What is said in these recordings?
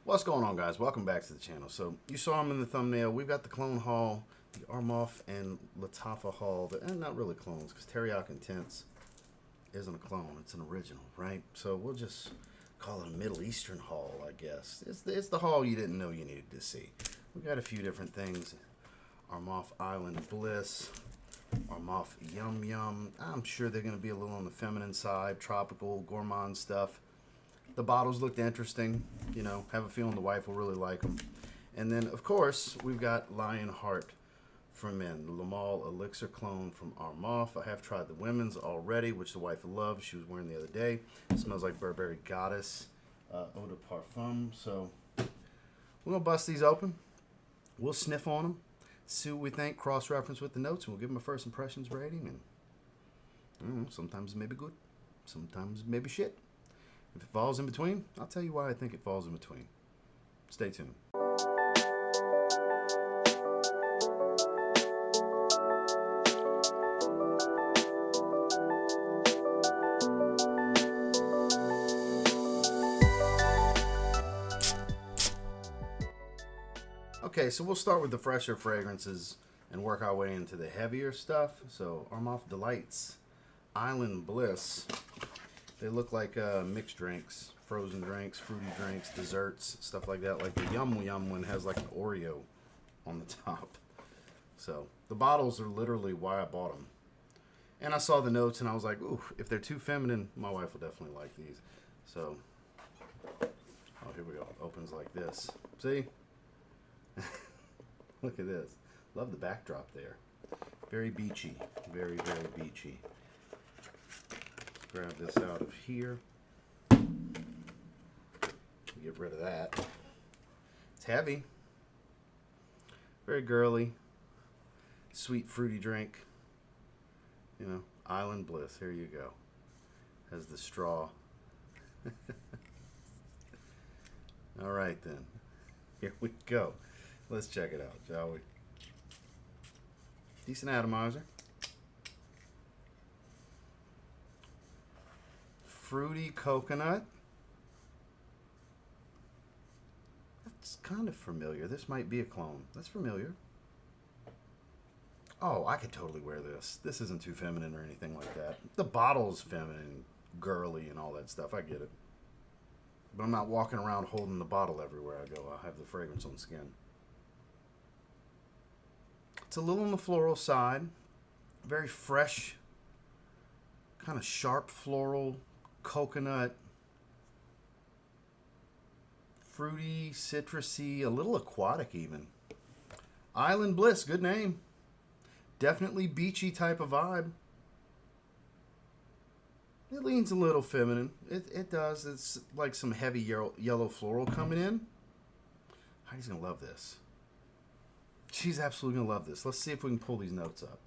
What's going on, guys? Welcome back to the channel. So you saw them in the thumbnail. We've got the clone haul, the Armaf and Lattafa haul, and not really clones because Teriaq Intense isn't a clone, it's an original, right? So we'll just call it a Middle Eastern haul, I guess. It's the haul you didn't know you needed to see. We got a few different things. Armaf Island Bliss, Armaf Yum Yum. I'm sure they're going to be a little on the feminine side, tropical, gourmand stuff. The bottles looked interesting, you know, have a feeling the wife will really like them. And then, of course, we've got Lionheart for men, the Lamal Elixir clone from Armaf. I have tried the women's already, which the wife loves. She was wearing the other day. It smells like Burberry Goddess Eau de Parfum. So we're going to bust these open. We'll sniff on them, see what we think, cross-reference with the notes, and we'll give them a first impressions rating. And sometimes it may be good, sometimes it may be shit. If it falls in between, I'll tell you why I think it falls in between. Stay tuned. Okay, so we'll start with the fresher fragrances and work our way into the heavier stuff. So Armaf Delights, Island Bliss. They look like mixed drinks, frozen drinks, fruity drinks, desserts, stuff like that. Like the Yum Yum one has like an Oreo on the top. So the bottles are literally why I bought them. And I saw the notes and I was like, ooh, if they're too feminine, my wife will definitely like these. So, oh, here we go. Opens like this. See? Look at this. Love the backdrop there. Very beachy. Very, very beachy. Grab this out of here. Get rid of that. It's heavy. Very girly. Sweet fruity drink. You know, Island Bliss. Here you go. Has the straw. All right then. Here we go. Let's check it out, shall we? Decent atomizer. Fruity coconut. That's kind of familiar. This might be a clone. That's familiar. Oh, I could totally wear this. This isn't too feminine or anything like that. The bottle's feminine, girly, and all that stuff. I get it. But I'm not walking around holding the bottle everywhere I go. I'll have the fragrance on skin. It's a little on the floral side. Very fresh, kind of sharp floral, coconut, fruity, citrusy, a little aquatic even. Island Bliss, good name. Definitely beachy type of vibe. It leans a little feminine. It does. It's like some heavy yellow floral coming in. Heidi's going to love this. She's absolutely going to love this. Let's see if we can pull these notes up.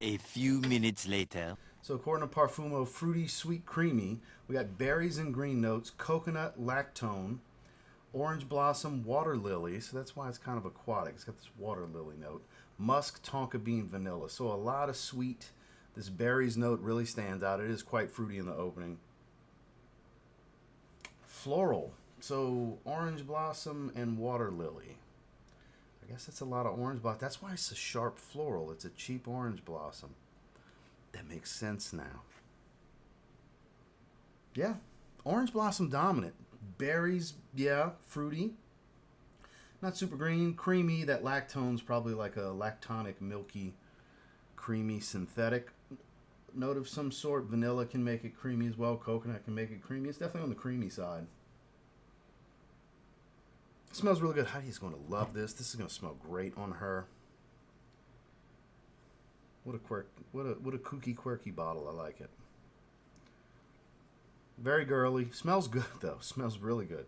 A few minutes later. So according to Parfumo, fruity, sweet, creamy. We got berries and green notes, coconut, lactone, orange blossom, water lily. So that's why it's kind of aquatic. It's got this water lily note. Musk, tonka bean, vanilla. So a lot of sweet. This berries note really stands out. It is quite fruity in the opening. Floral. So orange blossom and water lily. I guess that's a lot of orange blossom. That's why it's a sharp floral. It's a cheap orange blossom. That makes sense now. Yeah. Orange blossom dominant. Berries, yeah, fruity. Not super green. Creamy. That lactone's probably like a lactonic, milky, creamy, synthetic note of some sort. Vanilla can make it creamy as well. Coconut can make it creamy. It's definitely on the creamy side. It smells really good. Heidi's going to love this. This is going to smell great on her. What a kooky, quirky bottle. I like it. Very girly. Smells good, though. Smells really good.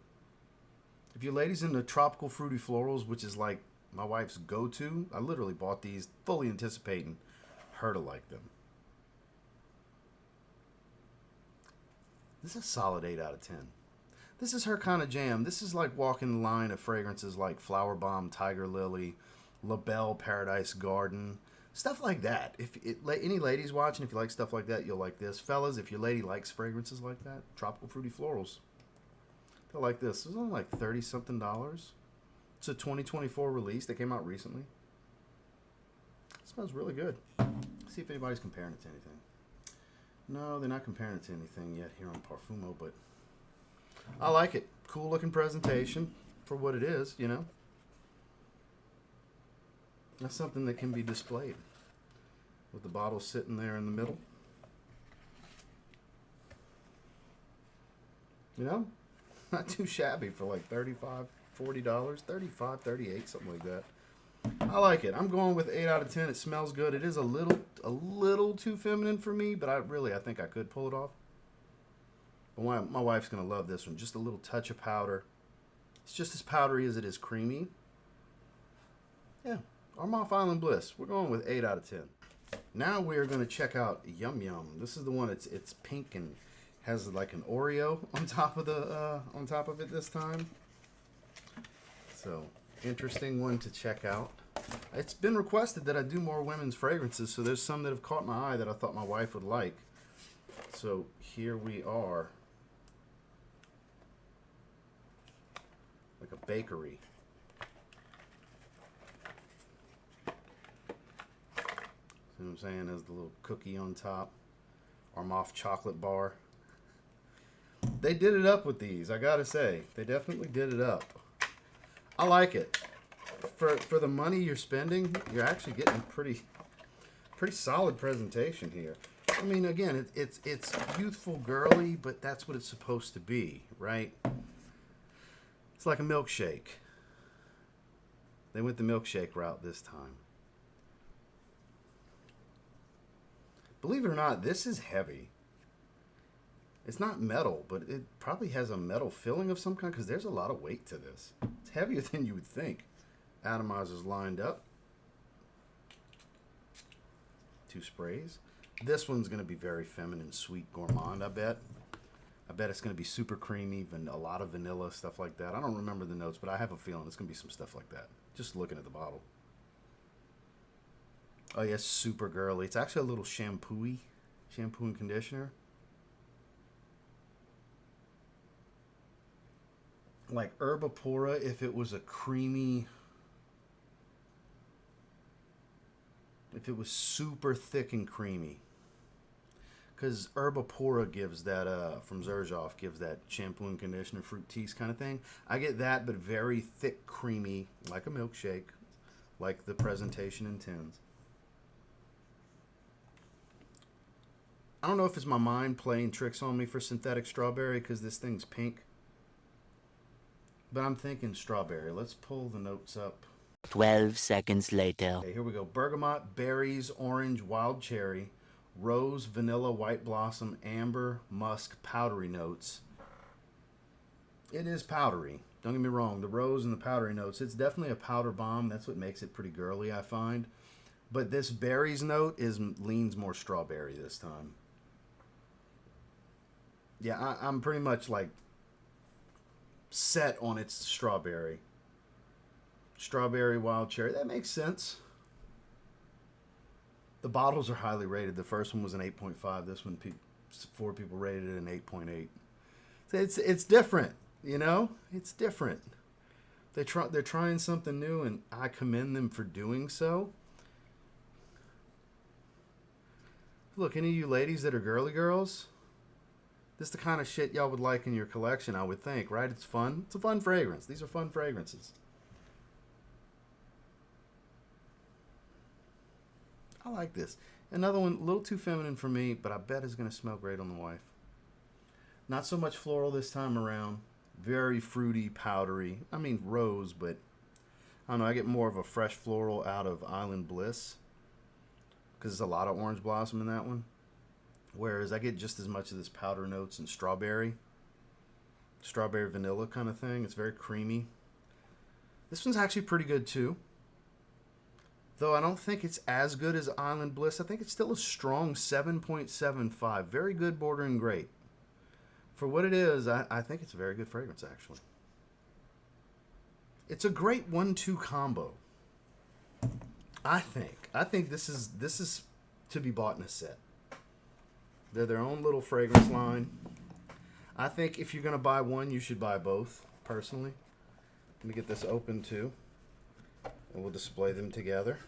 If you ladies into tropical fruity florals, which is like my wife's go-to, I literally bought these fully anticipating her to like them. This is a solid 8 out of 10. This is her kind of jam. This is like walking the line of fragrances like Flower Bomb, Tiger Lily, La Belle, Paradise Garden, stuff like that. Any ladies watching, if you like stuff like that, you'll like this. Fellas, if your lady likes fragrances like that, tropical fruity florals. They're like this. It was only like $30-something. It's a 2024 release. They came out recently. It smells really good. Let's see if anybody's comparing it to anything. No, they're not comparing it to anything yet here on Parfumo, but I like it. Cool looking presentation for what it is, you know. That's something that can be displayed with the bottle sitting there in the middle. You know, not too shabby for like $35, $40, $35, $38, something like that. I like it. I'm going with 8 out of 10. It smells good. It is a little too feminine for me, but I think I could pull it off. But my wife's going to love this one. Just a little touch of powder. It's just as powdery as it is creamy. Yeah, Armaf Island Bliss. We're going with 8 out of 10. Now we are going to check out Yum Yum. This is the one. It's pink and has like an Oreo on top of it this time. So interesting one to check out. It's been requested that I do more women's fragrances, so there's some that have caught my eye that I thought my wife would like. So here we are. Like a bakery. See what I'm saying? There's the little cookie on top. Armaf chocolate bar. They did it up with these, I gotta say. They definitely did it up. I like it. For the money you're spending, you're actually getting pretty solid presentation here. I mean, again, it's youthful, girly, but that's what it's supposed to be, right? It's like a milkshake. They went the milkshake route this time. Believe it or not, this is heavy. It's not metal, but it probably has a metal filling of some kind because there's a lot of weight to this. It's heavier than you would think. Atomizers lined up. 2 sprays. This one's going to be very feminine, sweet, gourmand, I bet. I bet it's going to be super creamy, a lot of vanilla, stuff like that. I don't remember the notes, but I have a feeling it's going to be some stuff like that. Just looking at the bottle. Oh, yes, super girly. It's actually a little shampoo and conditioner. Like Herbapora if it was a creamy, if it was super thick and creamy. Because Herbapora gives that, from Xerjoff, gives that shampoo and conditioner, fruit teas kind of thing. I get that, but very thick, creamy, like a milkshake, like the presentation intends. I don't know if it's my mind playing tricks on me for synthetic strawberry because this thing's pink. But I'm thinking strawberry. Let's pull the notes up. 12 seconds later. Okay, here we go. Bergamot, berries, orange, wild cherry, rose, vanilla, white blossom, amber, musk, powdery notes. It is powdery. Don't get me wrong. The rose and the powdery notes, it's definitely a powder bomb. That's what makes it pretty girly, I find. But this berries note leans more strawberry this time. Yeah, I'm pretty much like set on its strawberry. Strawberry, wild cherry. That makes sense. The bottles are highly rated. The first one was an 8.5. This one, 4 people rated it an 8.8. So it's different, you know? It's different. They're trying something new, and I commend them for doing so. Look, any of you ladies that are girly girls, this is the kind of shit y'all would like in your collection, I would think, right? It's fun. It's a fun fragrance. These are fun fragrances. I like this. Another one, a little too feminine for me, but I bet it's going to smell great on the wife. Not so much floral this time around. Very fruity, powdery. I mean rose, but I don't know. I get more of a fresh floral out of Island Bliss because there's a lot of orange blossom in that one. Whereas I get just as much of this powder notes and strawberry vanilla kind of thing. It's very creamy. This one's actually pretty good too. Though I don't think it's as good as Island Bliss. I think it's still a strong 7.75. Very good, bordering great. For what it is, I think it's a very good fragrance, actually. It's a great 1-2 combo. I think this is to be bought in a set. They're their own little fragrance line. I think if you're going to buy one, you should buy both, personally. Let me get this open too, and we'll display them together.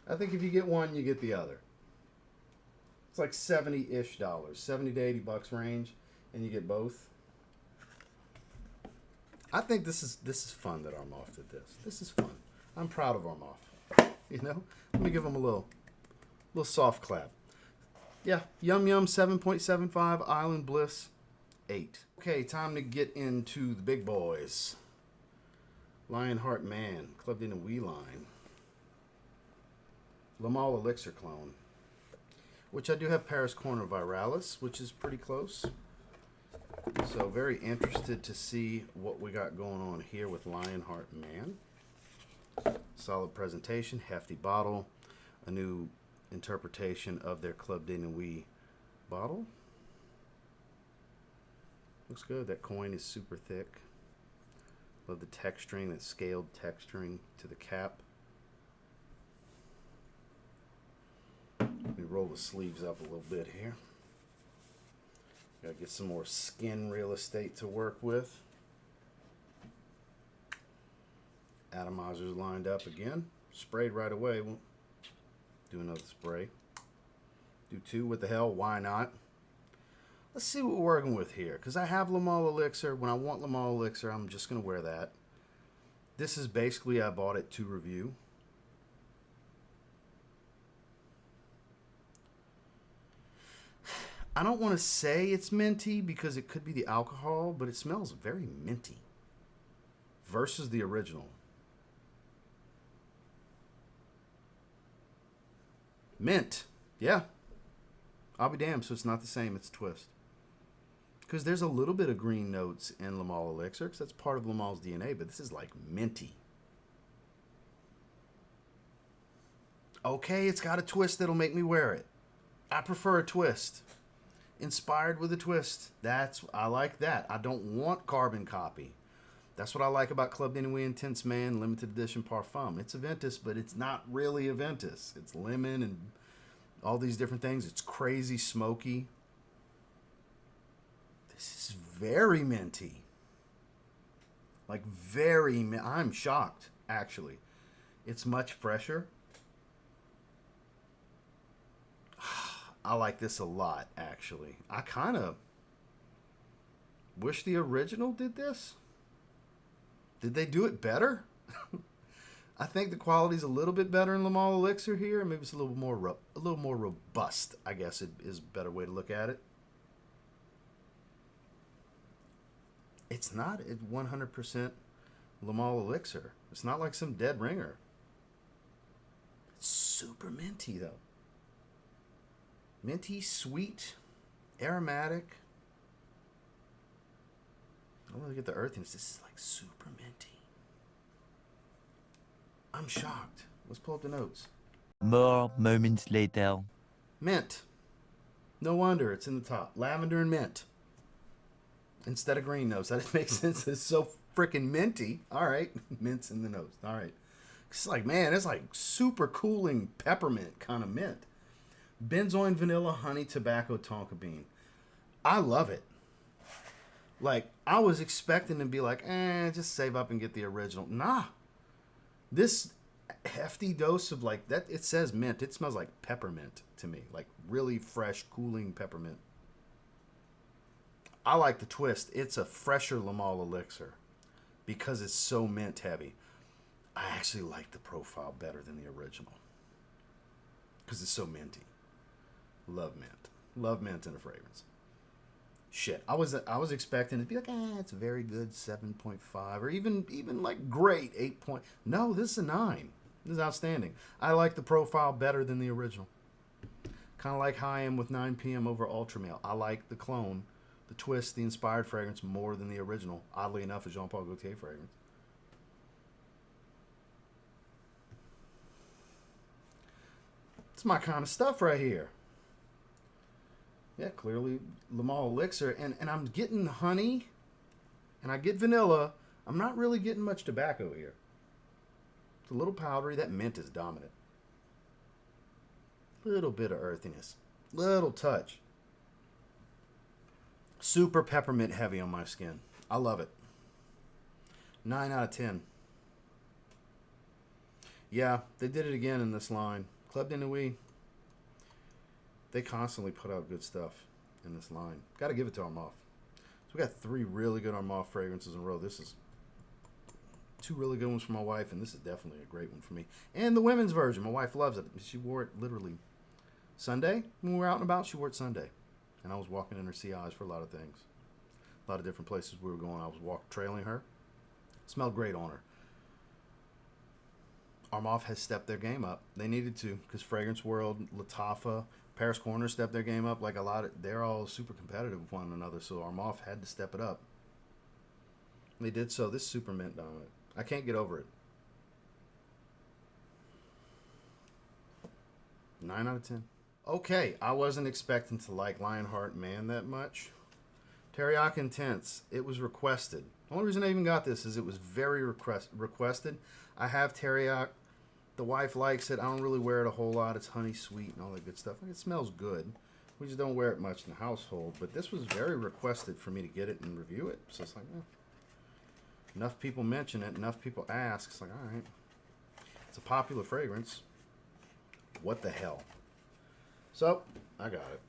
I think if you get one, you get the other. It's like $70-ish, $70 to $80 range, and you get both. I think this is fun that Armaf did this. This is fun. I'm proud of Armaf. You know, let me give him a little soft clap. Yeah, Yum Yum 7.75, Island Bliss 8. Okay, time to get into the big boys. Lionheart Man, clubbed in a wee line. Lamal Elixir clone, which I do have Paris Corner Viralis, which is pretty close. So very interested to see what we got going on here with Lionheart Man. Solid presentation, hefty bottle, a new interpretation of their Club de Nuit bottle. Looks good. That coin is super thick. Love the texturing, that scaled texturing to the cap. Let me roll the sleeves up a little bit here. Gotta get some more skin real estate to work with. Atomizers lined up again. Sprayed right away. We'll do another spray. Do two. What the hell? Why not? Let's see what we're working with here. Because I have Lamal Elixir. When I want Lamal Elixir, I'm just going to wear that. This is basically, I bought it to review. I don't want to say it's minty because it could be the alcohol, but it smells very minty versus the original. Mint. Yeah. I'll be damned. So it's not the same. It's a twist. Because there's a little bit of green notes in Lamal Elixir because that's part of Lamal's DNA, but this is like minty. Okay, it's got a twist that'll make me wear it. I prefer a twist. Inspired with a twist. I like that. I don't want carbon copy. That's what I like about Club de Nuit Intense Man Limited Edition Parfum. It's a Ventus, but it's not really a Ventus. It's lemon and all these different things. It's crazy smoky. This is very minty. Like I'm shocked, actually. It's much fresher. I like this a lot, actually. I kind of wish the original did this. Did they do it better? I think the quality's a little bit better in Lamal Elixir here. Maybe it's a little more robust, I guess is a better way to look at it. It's not 100% Lamal Elixir. It's not like some dead ringer. It's super minty, though. Minty, sweet, aromatic. I want to get the earthiness. This is like super minty. I'm shocked. Let's pull up the notes. More moments later. Mint. No wonder it's in the top. Lavender and mint. Instead of green notes. That makes sense. It's so freaking minty. All right. Mint's in the notes. All right. It's like, man, it's like super cooling peppermint kind of mint. Benzoin, vanilla, honey, tobacco, tonka bean. I love it. Like, I was expecting to be like, just save up and get the original. Nah. This hefty dose of like that, it says mint. It smells like peppermint to me. Like really fresh, cooling peppermint. I like the twist. It's a fresher Lamal Elixir because it's so mint heavy. I actually like the profile better than the original because it's so minty. Love mint. Love mint in a fragrance. Shit, I was expecting it to be like, it's a very good 7.5 or even like great 8 point. No, this is a 9. This is outstanding. I like the profile better than the original. Kind of like how I am with 9 p.m. over Ultramale. I like the clone, the twist, the inspired fragrance more than the original. Oddly enough, a Jean Paul Gaultier fragrance. It's my kind of stuff right here. Yeah, clearly Lamal Elixir. And I'm getting honey, and I get vanilla. I'm not really getting much tobacco here. It's a little powdery. That mint is dominant. Little bit of earthiness. Little touch. Super peppermint heavy on my skin. I love it. 9 out of 10. Yeah, they did it again in this line. Club de Nuit. They constantly put out good stuff in this line. Got to give it to Armaf. So we got 3 really good Armaf fragrances in a row. This is 2 really good ones for my wife, and this is definitely a great one for me. And the women's version. My wife loves it. She wore it literally Sunday when we were out and about. She wore it Sunday. And I was walking in her CIs for a lot of things. A lot of different places we were going. I was trailing her. Smelled great on her. Armaf has stepped their game up. They needed to, because Fragrance World, Lattafa, Paris Corner stepped their game up. Like a lot of, they're all super competitive with one another. So Armaf had to step it up. They did so. This is super mint dominant. I can't get over it. 9 out of 10. Okay, I wasn't expecting to like Lionheart Man that much. Teriaq Intense. It was requested. The only reason I even got this is it was very requested. I have Teriaq. The wife likes it. I don't really wear it a whole lot. It's honey sweet and all that good stuff. It smells good. We just don't wear it much in the household. But this was very requested for me to get it and review it. So it's like, enough people mention it. Enough people ask. It's like, all right. It's a popular fragrance. What the hell? So, I got it.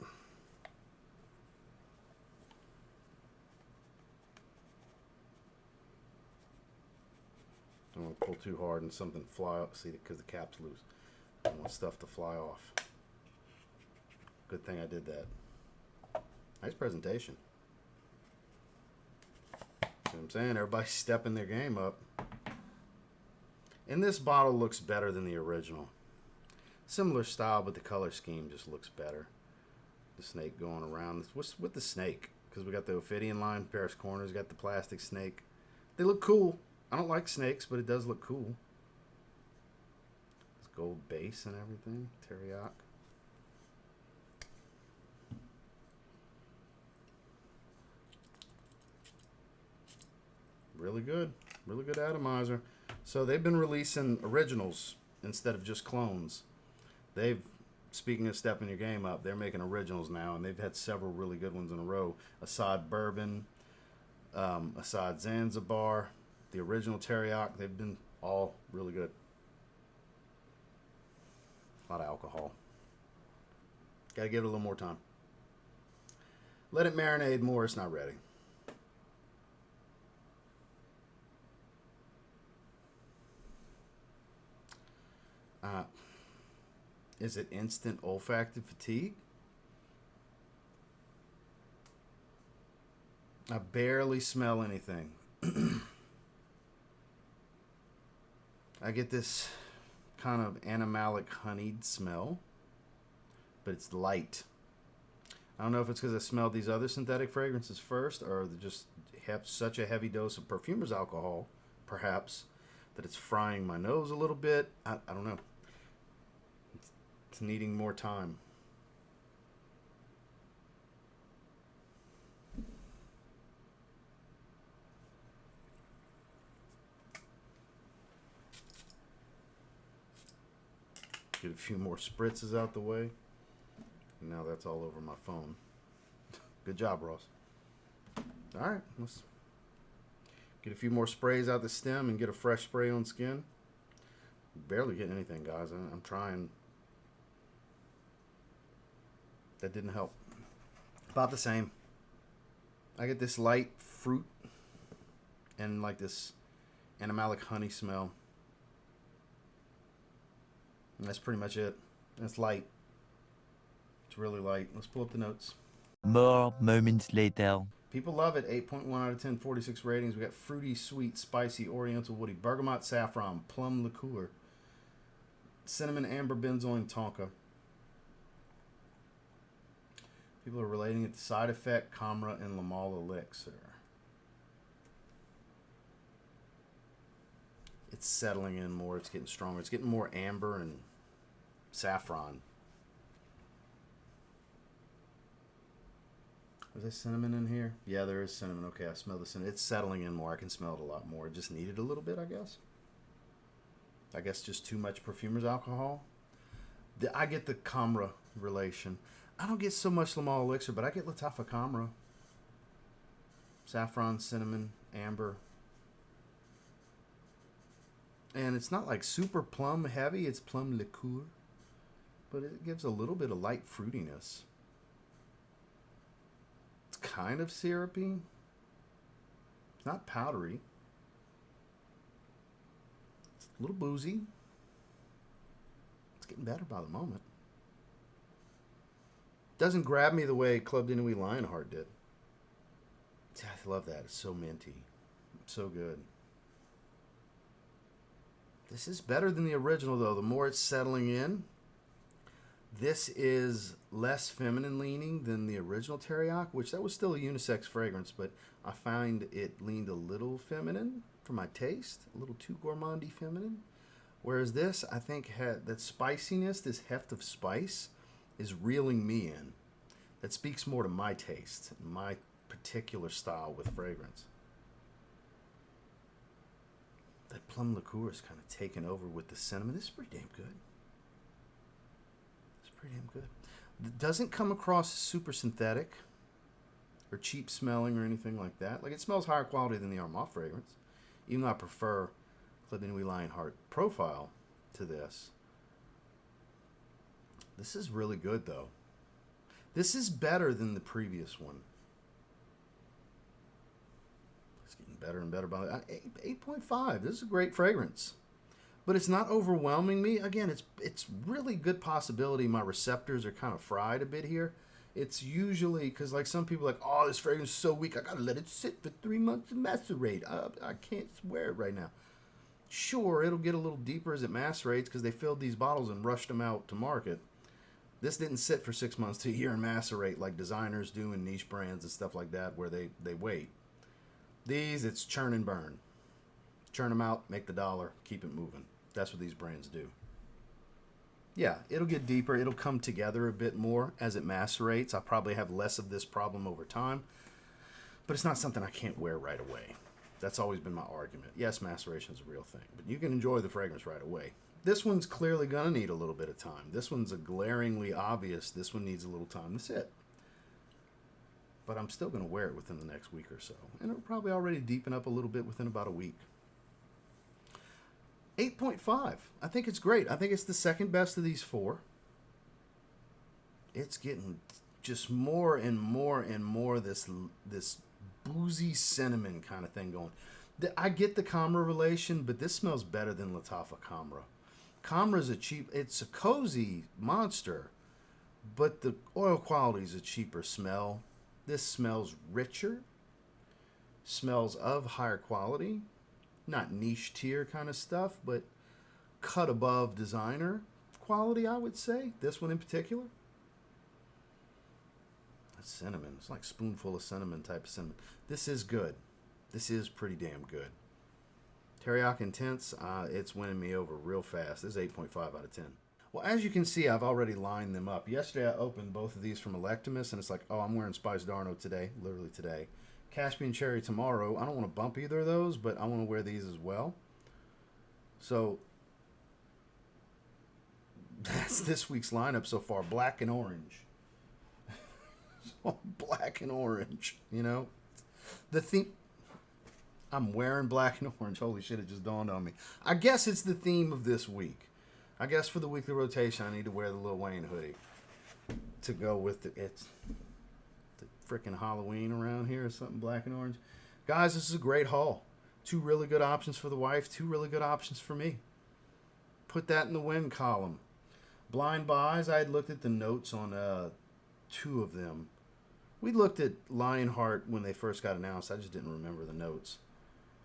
I don't want to pull too hard and something fly up. See, because the cap's loose. I don't want stuff to fly off. Good thing I did that. Nice presentation. See what I'm saying? Everybody's stepping their game up. And this bottle looks better than the original. Similar style, but the color scheme just looks better. The snake going around. What's with the snake? Because we got the Ophidian line, Paris Corners, got the plastic snake. They look cool. I don't like snakes, but it does look cool. This gold base and everything. Teriaq. Really good. Really good atomizer. So they've been releasing originals instead of just clones. They've, speaking of stepping your game up, they're making originals now, and they've had several really good ones in a row. Assad Bourbon, Assad Zanzibar, the original Teriaq. They've been all really good. A lot of alcohol. Got to give it a little more time. Let it marinate more. It's not ready. Is it instant olfactive fatigue? I barely smell anything. I get this kind of animalic honeyed smell, but it's light. I don't know if it's because I smelled these other synthetic fragrances first, or they just have such a heavy dose of perfumer's alcohol, perhaps, that it's frying my nose a little bit. I don't know. It's needing more time. Get a few more spritzes out the way. And now that's all over my phone. Good job, Ross. All right, let's get a few more sprays out the stem and get a fresh spray on skin. Barely getting anything, guys. I'm trying. That didn't help. About the same. I get this light fruit and like this animalic honey smell. And that's pretty much it. It's light. It's really light. Let's pull up the notes. More moments later. People love it. 8.1 out of 10, 46 ratings. We got fruity, sweet, spicy, oriental, woody, bergamot, saffron, plum liqueur, cinnamon, amber, benzoin, tonka. People are relating it to Side Effect, Camera, and Lamal Elixir. It's settling in more. It's getting stronger. It's getting more amber and saffron. Is there cinnamon in here? Yeah, there is cinnamon. Okay, I smell the cinnamon. It's settling in more. I can smell it a lot more. It just needed a little bit, I guess. I guess just too much perfumer's alcohol. I get the Camera relation. I don't get so much Lamal Elixir, but I get Lattafa Camera. Saffron, cinnamon, amber. And it's not like super plum heavy. It's plum liqueur. But it gives a little bit of light fruitiness. It's kind of syrupy. It's not powdery. It's a little boozy. It's getting better by the moment. Doesn't grab me the way Club de Nuit Lionheart did. I love that. It's so minty. So good. This is better than the original, though. The more it's settling in, this is less feminine leaning than the original Teriaq, which that was still a unisex fragrance, but I find it leaned a little feminine for my taste, a little too gourmandy feminine. Whereas this, I think, had that spiciness, this heft of spice, is reeling me in. That speaks more to my taste, my particular style with fragrance. That plum liqueur is kind of taken over with the cinnamon. This is pretty damn good. It's pretty damn good. It doesn't come across super synthetic or cheap smelling or anything like that. Like, it smells higher quality than the Armaf fragrance, even though I prefer Club de Nuit Lionheart profile to this. This is really good, though. This is better than the previous one. It's getting better and better. 8.5. This is a great fragrance. But it's not overwhelming me. Again, it's really good possibility my receptors are kind of fried a bit here. It's usually, because like some people are like, oh, this fragrance is so weak, I got to let it sit for 3 months and macerate. I can't swear it right now. Sure, it'll get a little deeper as it macerates because they filled these bottles and rushed them out to market. This didn't sit for 6 months to a year and macerate like designers do in niche brands and stuff like that where they wait. These, it's churn and burn. Churn them out, make the dollar, keep it moving. That's what these brands do. Yeah, it'll get deeper. It'll come together a bit more as it macerates. I'll probably have less of this problem over time. But it's not something I can't wear right away. That's always been my argument. Yes, maceration is a real thing, but you can enjoy the fragrance right away. This one's clearly going to need a little bit of time. This one's a glaringly obvious. This one needs a little time to sit. But I'm still going to wear it within the next week or so. And it'll probably already deepen up a little bit within about a week. 8.5. I think it's great. I think it's the second best of these four. It's getting just more and more and more this boozy cinnamon kind of thing going. I get the Camera relation, but this smells better than Lattafa Camera. Camera's it's a cozy monster, but the oil quality is a cheaper smell. This smells richer, smells of higher quality, not niche tier kind of stuff, but cut above designer quality, I would say. This one in particular. That's cinnamon. It's like a spoonful of cinnamon type of cinnamon. This is good. This is pretty damn good. Teriaq Intense, it's winning me over real fast. This is 8.5 out of 10. Well, as you can see, I've already lined them up. Yesterday, I opened both of these from Electimus, and it's like, oh, I'm wearing Spice Darno today, literally today. Caspian Cherry tomorrow. I don't want to bump either of those, but I want to wear these as well. So, that's this week's lineup so far. Black and orange. Black and orange, you know? The theme... I'm wearing black and orange. Holy shit, it just dawned on me. I guess it's the theme of this week. I guess for the weekly rotation, I need to wear the Lil Wayne hoodie to go with it's the freaking Halloween around here or something, black and orange. Guys, this is a great haul. 2 really good options for the wife, 2 really good options for me. Put that in the win column. Blind buys, I had looked at the notes on 2 of them. We looked at Lionheart when they first got announced. I just didn't remember the notes.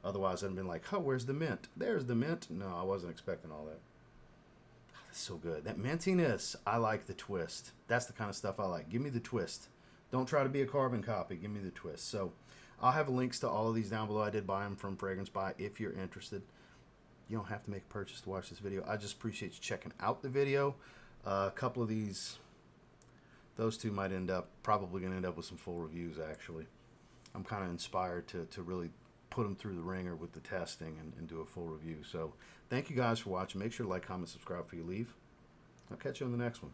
Otherwise, I'd have been like, oh, where's the mint? There's the mint. No, I wasn't expecting all that. Oh, that's so good. That mintiness, I like the twist. That's the kind of stuff I like. Give me the twist. Don't try to be a carbon copy. Give me the twist. So I'll have links to all of these down below. I did buy them from Fragrance Buy if you're interested. You don't have to make a purchase to watch this video. I just appreciate you checking out the video. A couple of these, those 2 might probably going to end up with some full reviews, actually. I'm kind of inspired to really put them through the ringer with the testing and do a full review. So thank you guys for watching. Make sure to like, comment, subscribe before you leave. I'll catch you on the next one.